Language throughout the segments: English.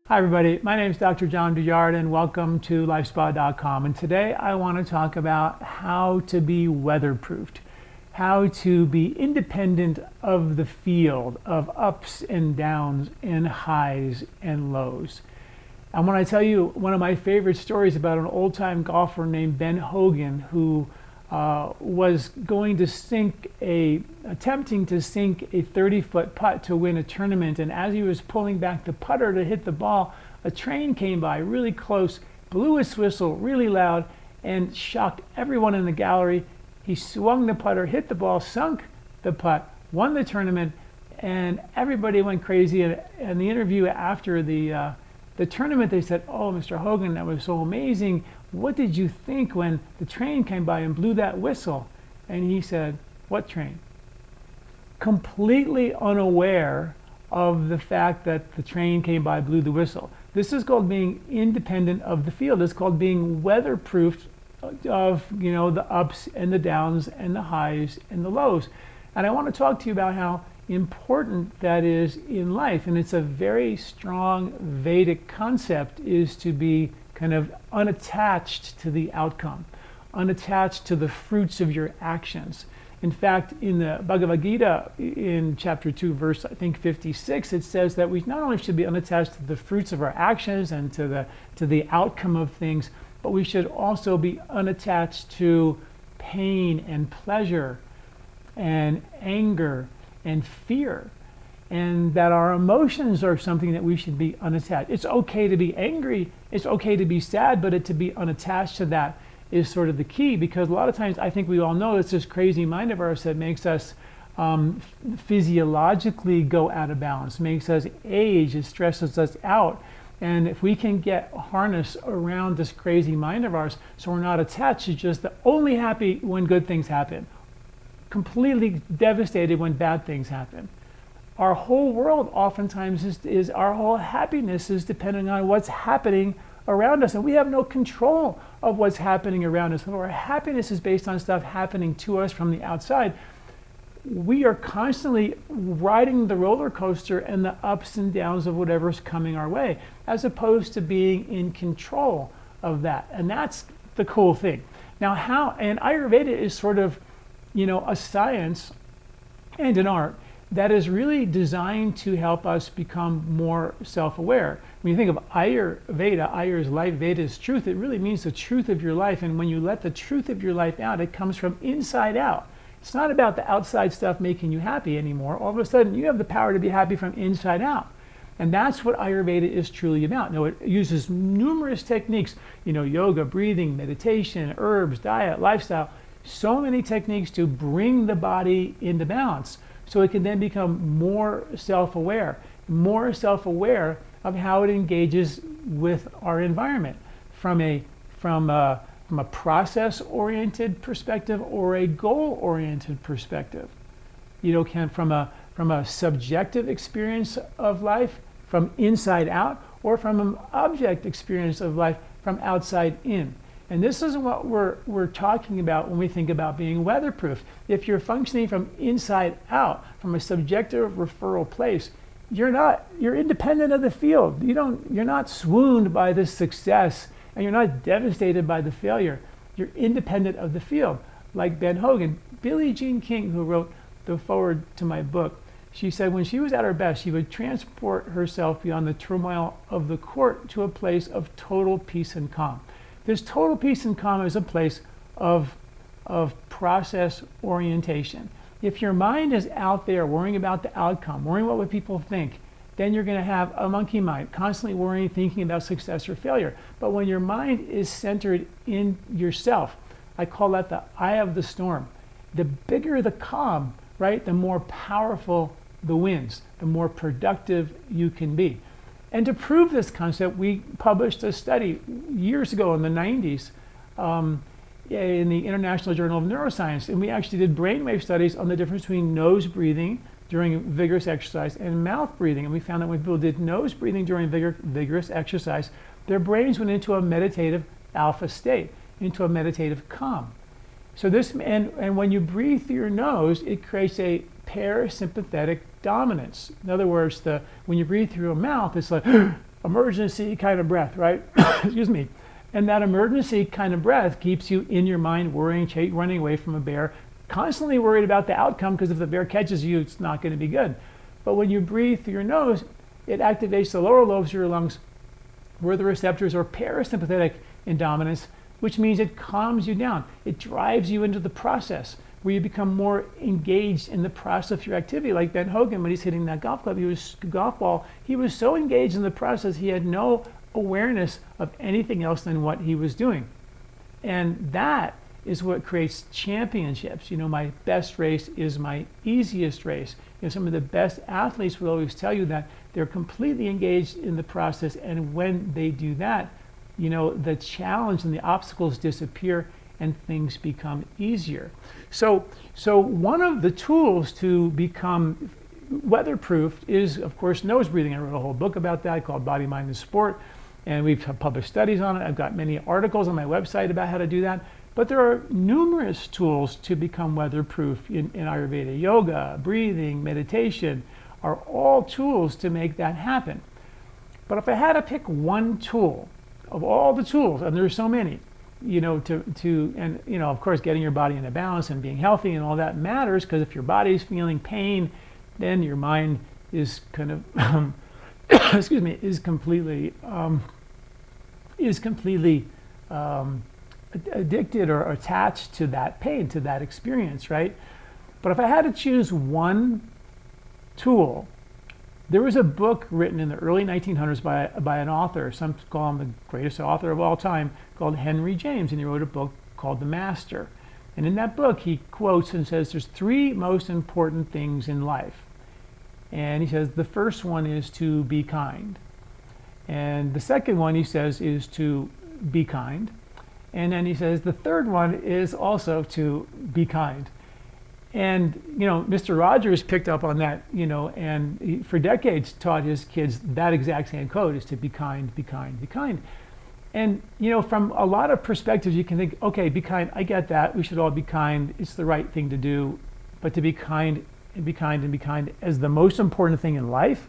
Hi everybody, my name is Dr. John Douillard and welcome to LifeSpa.com. And today I want to talk about how to be weatherproofed, how to be independent of the field of ups and downs and highs and lows. And when I tell you one of my favorite stories about an old-time golfer named Ben Hogan who was going to attempting to sink a 30-foot putt to win a tournament, and as he was pulling back the putter to hit the ball, a train came by really close, blew his whistle really loud, and shocked everyone in the gallery. He swung the putter, hit the ball, sunk the putt, won the tournament, and everybody went crazy. And the interview after the tournament, they said, "Oh, Mr. Hogan, that was so amazing. What did you think when the train came by and blew that whistle?" And he said, "What train?" Completely unaware of the fact that the train came by, blew the whistle. This is called being independent of the field. It's called being weatherproofed of, the ups and the downs and the highs and the lows. And I want to talk to you about how important that is in life. And it's a very strong Vedic concept, is to be kind of unattached to the outcome, unattached to the fruits of your actions. In fact, in the Bhagavad Gita, in chapter 2, verse, I think 56, it says that we not only should be unattached to the fruits of our actions and to the outcome of things, but we should also be unattached to pain and pleasure and anger and fear, and that our emotions are something that we should be unattached. It's okay to be angry, it's okay to be sad, but to be unattached to that is sort of the key, because a lot of times I think we all know it's this crazy mind of ours that makes us physiologically go out of balance, makes us age, it stresses us out. And if we can get harness around this crazy mind of ours, so we're not attached to just only happy when good things happen, completely devastated when bad things happen. Our whole world oftentimes is our whole happiness is depending on what's happening around us, and we have no control of what's happening around us. Our happiness is based on stuff happening to us from the outside. We are constantly riding the roller coaster and the ups and downs of whatever's coming our way, as opposed to being in control of that. And that's the cool thing. Now, and Ayurveda is sort of, a science and an art that is really designed to help us become more self-aware. When you think of Ayurveda, Ayur is life, Veda is truth. It really means the truth of your life. And when you let the truth of your life out, it comes from inside out. It's not about the outside stuff making you happy anymore. All of a sudden, you have the power to be happy from inside out. And that's what Ayurveda is truly about. Now, it uses numerous techniques, yoga, breathing, meditation, herbs, diet, lifestyle, so many techniques to bring the body into balance, so it can then become more self-aware of how it engages with our environment from a process-oriented perspective or a goal-oriented perspective. From a subjective experience of life from inside out, or from an object experience of life from outside in. And this is what we're talking about when we think about being weatherproof. If you're functioning from inside out, from a subjective referral place, you're independent of the field. You're not swooned by the success, and you're not devastated by the failure. You're independent of the field. Like Ben Hogan, Billie Jean King, who wrote the foreword to my book, she said when she was at her best, she would transport herself beyond the turmoil of the court to a place of total peace and calm. This total peace and calm is a place of process orientation. If your mind is out there worrying about the outcome, worrying about what people think, then you're going to have a monkey mind, constantly worrying, thinking about success or failure. But when your mind is centered in yourself, I call that the eye of the storm. The bigger the calm, right, the more powerful the winds, the more productive you can be. And to prove this concept, we published a study years ago in the 90s in the International Journal of Neuroscience. And we actually did brainwave studies on the difference between nose breathing during vigorous exercise and mouth breathing. And we found that when people did nose breathing during vigorous exercise, their brains went into a meditative alpha state, into a meditative calm. So and when you breathe through your nose, it creates a parasympathetic dominance. In other words, when you breathe through your mouth, it's like emergency kind of breath, right? Excuse me. And that emergency kind of breath keeps you in your mind worrying, running away from a bear, constantly worried about the outcome, because if the bear catches you, it's not going to be good. But when you breathe through your nose, it activates the lower lobes of your lungs, where the receptors are parasympathetic in dominance, which means it calms you down. It drives you into the process, where you become more engaged in the process of your activity. Like Ben Hogan, when he's hitting that golf ball, he was so engaged in the process, he had no awareness of anything else than what he was doing. And that is what creates championships. My best race is my easiest race. Some of the best athletes will always tell you that they're completely engaged in the process, and when they do that, the challenge and the obstacles disappear and things become easier. So one of the tools to become weatherproof is, of course, nose breathing. I wrote a whole book about that called Body, Mind, and Sport, and we've published studies on it. I've got many articles on my website about how to do that. But there are numerous tools to become weatherproof in Ayurveda. Yoga, breathing, meditation are all tools to make that happen. But if I had to pick one tool of all the tools, and there's so many, of course, getting your body into balance and being healthy and all that matters, because if your body's feeling pain, then your mind is kind of, is completely addicted or attached to that pain, to that experience, right? But if I had to choose one tool, there was a book written in the early 1900s by an author, some call him the greatest author of all time, called Henry James, and he wrote a book called The Master. And in that book, he quotes and says there's three most important things in life. And he says the first one is to be kind. And the second one, he says, is to be kind. And then he says the third one is also to be kind. And, Mr. Rogers picked up on that, and he, for decades, taught his kids that exact same quote is to be kind, be kind, be kind. And, from a lot of perspectives, you can think, okay, be kind, I get that. We should all be kind. It's the right thing to do. But to be kind and be kind and be kind as the most important thing in life,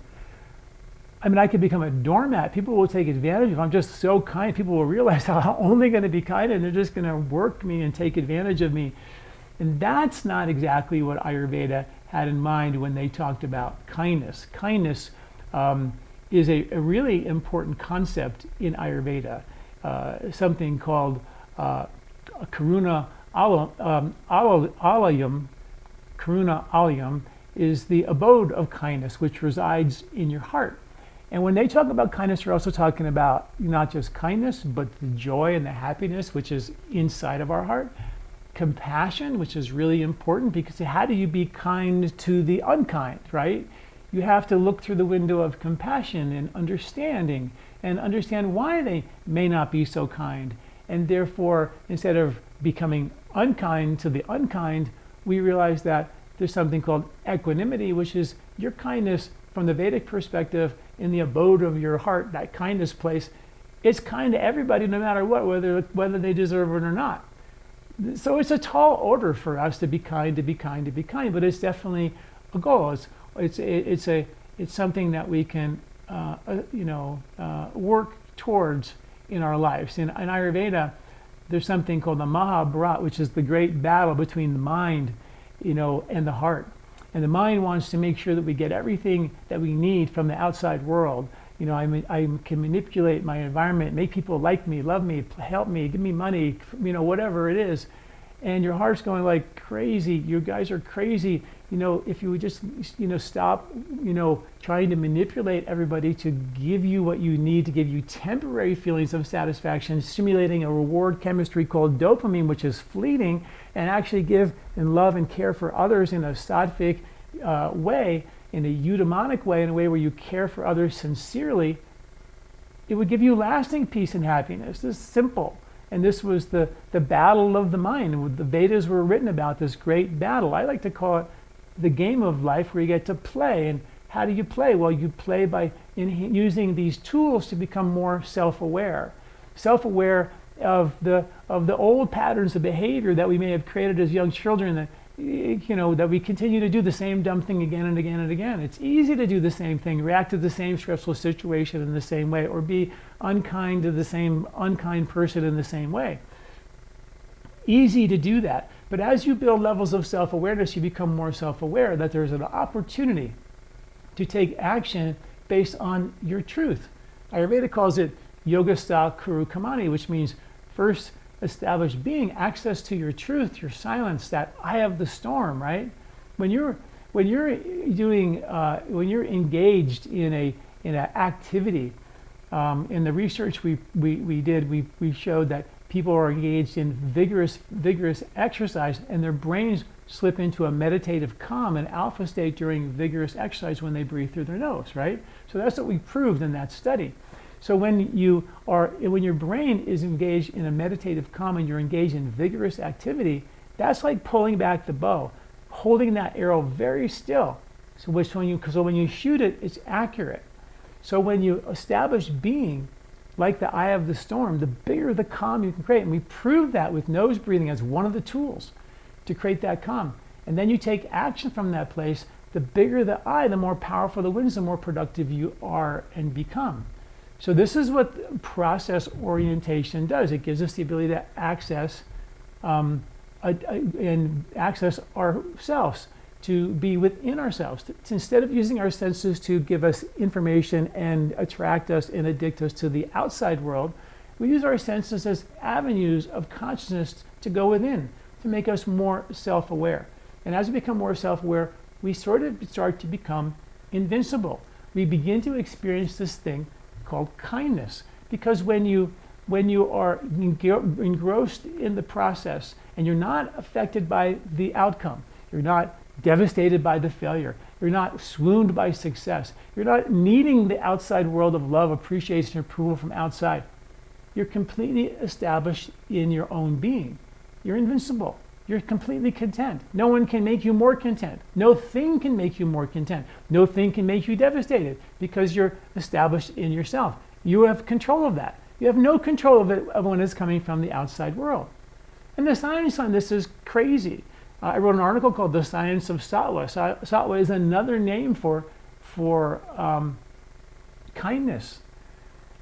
I could become a doormat. People will take advantage. If I'm just so kind, people will realize I'm only going to be kind, and they're just going to work me and take advantage of me. And that's not exactly what Ayurveda had in mind when they talked about kindness. Kindness is a really important concept in Ayurveda. Something called karuna alayam. Karuna alayam is the abode of kindness, which resides in your heart. And when they talk about kindness, they're also talking about not just kindness, but the joy and the happiness which is inside of our heart. Compassion, which is really important, because how do you be kind to the unkind, right? You have to look through the window of compassion and understanding, and understand why they may not be so kind. And therefore, instead of becoming unkind to the unkind, we realize that there's something called equanimity, which is your kindness from the Vedic perspective in the abode of your heart, that kindness place. It's kind to everybody no matter what, whether they deserve it or not. So it's a tall order for us to be kind, to be kind, to be kind, but it's definitely a goal. It's something that we can work towards in our lives. In Ayurveda, there's something called the Mahabharat, which is the great battle between the mind, and the heart. And the mind wants to make sure that we get everything that we need from the outside world. I can manipulate my environment, make people like me, love me, help me, give me money, whatever it is. And your heart's going like crazy. You guys are crazy. If you would just, stop, trying to manipulate everybody to give you what you need, to give you temporary feelings of satisfaction, stimulating a reward chemistry called dopamine, which is fleeting, and actually give and love and care for others in a sattvic way, in a eudaimonic way, in a way where you care for others sincerely, it would give you lasting peace and happiness. This is simple. And this was the battle of the mind. The Vedas were written about this great battle. I like to call it the game of life, where you get to play. And how do you play? Well, you play by using these tools to become more self-aware. Self-aware of the old patterns of behavior that we may have created as young children that we continue to do the same dumb thing again and again and again. It's easy to do the same thing, react to the same stressful situation in the same way, or be unkind to the same unkind person in the same way. Easy to do that. But as you build levels of self-awareness, you become more self-aware that there's an opportunity to take action based on your truth. Ayurveda calls it yoga-stha kuru kamani, which means first establish being, access to your truth, your silence, that eye of the storm, right? When you're engaged in an activity, in the research we did, we showed that people are engaged in vigorous exercise, and their brains slip into a meditative calm, an alpha state during vigorous exercise when they breathe through their nose, right? So that's what we proved in that study. So when your brain is engaged in a meditative calm and you're engaged in vigorous activity, that's like pulling back the bow, holding that arrow very still. So when you shoot it, it's accurate. So when you establish being, like the eye of the storm, the bigger the calm you can create. And we proved that with nose breathing as one of the tools to create that calm. And then you take action from that place, the bigger the eye, the more powerful the winds, the more productive you are and become. So this is what process orientation does. It gives us the ability to access access ourselves, to be within ourselves. Instead of using our senses to give us information and attract us and addict us to the outside world, we use our senses as avenues of consciousness to go within, to make us more self-aware. And as we become more self-aware, we sort of start to become invincible. We begin to experience this thing called kindness. Because when you are engrossed in the process and you're not affected by the outcome, you're not devastated by the failure, you're not swooned by success, you're not needing the outside world of love, appreciation, approval from outside, you're completely established in your own being. You're invincible. You're completely content. No one can make you more content. No thing can make you more content. No thing can make you devastated, because you're established in yourself. You have control of that. You have no control of it when it's coming from the outside world. And the science on this is crazy. I wrote an article called The Science of Sattva. Sattva is another name for kindness.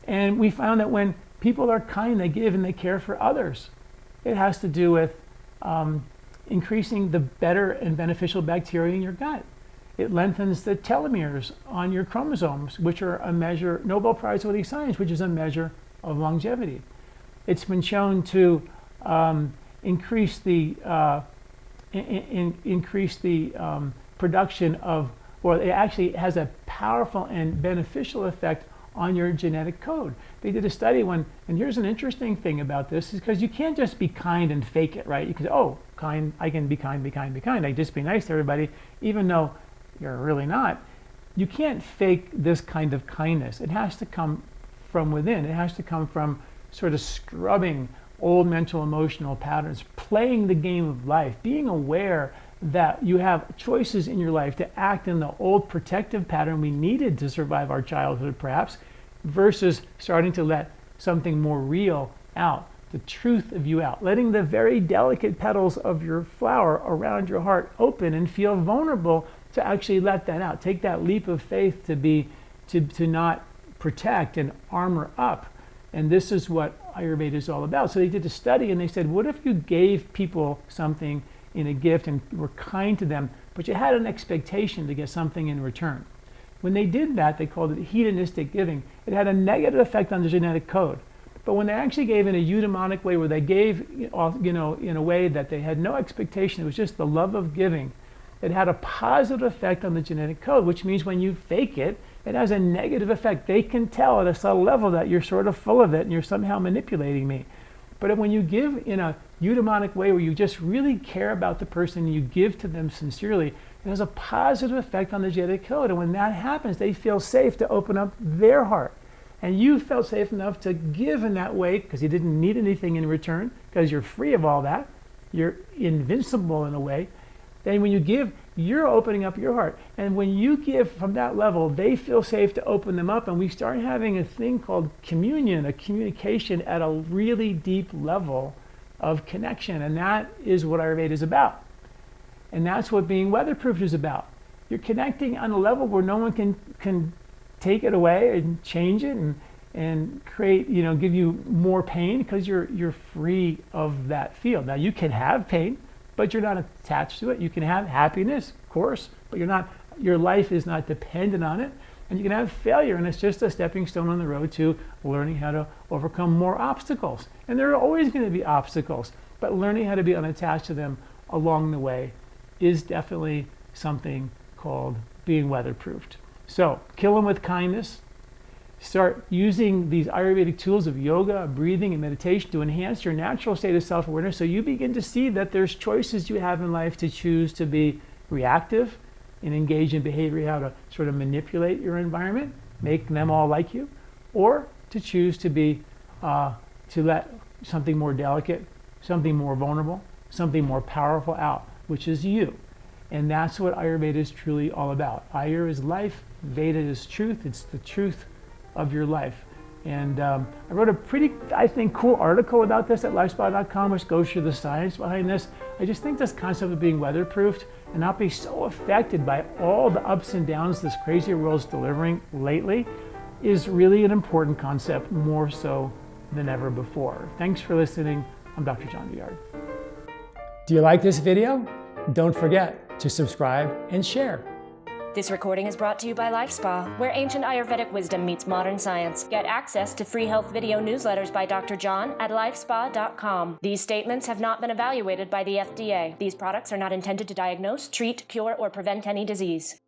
And we found that when people are kind, they give and they care for others. It has to do with increasing the better and beneficial bacteria in your gut. It lengthens the telomeres on your chromosomes, which are a measure, Nobel Prize-winning science, which is a measure of longevity. It's been shown to increase the production of, or it actually has a powerful and beneficial effect on your genetic code. They did a study and here's an interesting thing about this, is because you can't just be kind and fake it, right? You can say, oh, kind, I can be kind, I just be nice to everybody, even though you're really not. You can't fake this kind of kindness. It has to come from within. It has to come from sort of scrubbing old mental emotional patterns, playing the game of life, being aware that you have choices in your life to act in the old protective pattern we needed to survive our childhood perhaps, versus starting to let something more real out, the truth of you out, letting the very delicate petals of your flower around your heart open and feel vulnerable to actually let that out. Take that leap of faith to not protect and armor up. And this is what Ayurveda is all about. So they did a study and they said, what if you gave people something in a gift and were kind to them, but you had an expectation to get something in return? When they did that, they called it hedonistic giving. It had a negative effect on the genetic code. But when they actually gave in a eudaimonic way, where they gave, in a way that they had no expectation, it was just the love of giving, it had a positive effect on the genetic code, which means when you fake it, it has a negative effect. They can tell at a subtle level that you're sort of full of it and you're somehow manipulating me. But when you give in a eudaimonic way, where you just really care about the person and you give to them sincerely, it has a positive effect on the genetic code. And when that happens, they feel safe to open up their heart. And you felt safe enough to give in that way because you didn't need anything in return, because you're free of all that. You're invincible in a way. Then when you give, you're opening up your heart. And when you give from that level, they feel safe to open them up. And we start having a thing called communion, a communication at a really deep level of connection. And that is what Ayurveda is about. And that's what being weatherproofed is about. You're connecting on a level where no one can take it away and change it and create, give you more pain, because you're free of that field. Now you can have pain, but you're not attached to it. You can have happiness, of course, but your life is not dependent on it. And you can have failure, and it's just a stepping stone on the road to learning how to overcome more obstacles. And there are always going to be obstacles, but learning how to be unattached to them along the way is definitely something called being weatherproofed. So kill them with kindness. Start using these Ayurvedic tools of yoga, breathing, and meditation to enhance your natural state of self-awareness, so you begin to see that there's choices you have in life to choose to be reactive and engage in behavior, how to sort of manipulate your environment, make them all like you, or to choose to be, to let something more delicate, something more vulnerable, something more powerful out, which is you. And that's what Ayurveda is truly all about. Ayur is life, Veda is truth. It's the truth of your life. And I wrote a pretty, I think, cool article about this at LifeSpa.com, which goes through the science behind this. I just think this concept of being weatherproofed and not be so affected by all the ups and downs this crazy world's delivering lately is really an important concept, more so than ever before. Thanks for listening. I'm Dr. John Douillard. Do you like this video? Don't forget to subscribe and share. This recording is brought to you by LifeSpa, where ancient Ayurvedic wisdom meets modern science. Get access to free health video newsletters by Dr. John at LifeSpa.com. These statements have not been evaluated by the FDA. These products are not intended to diagnose, treat, cure, or prevent any disease.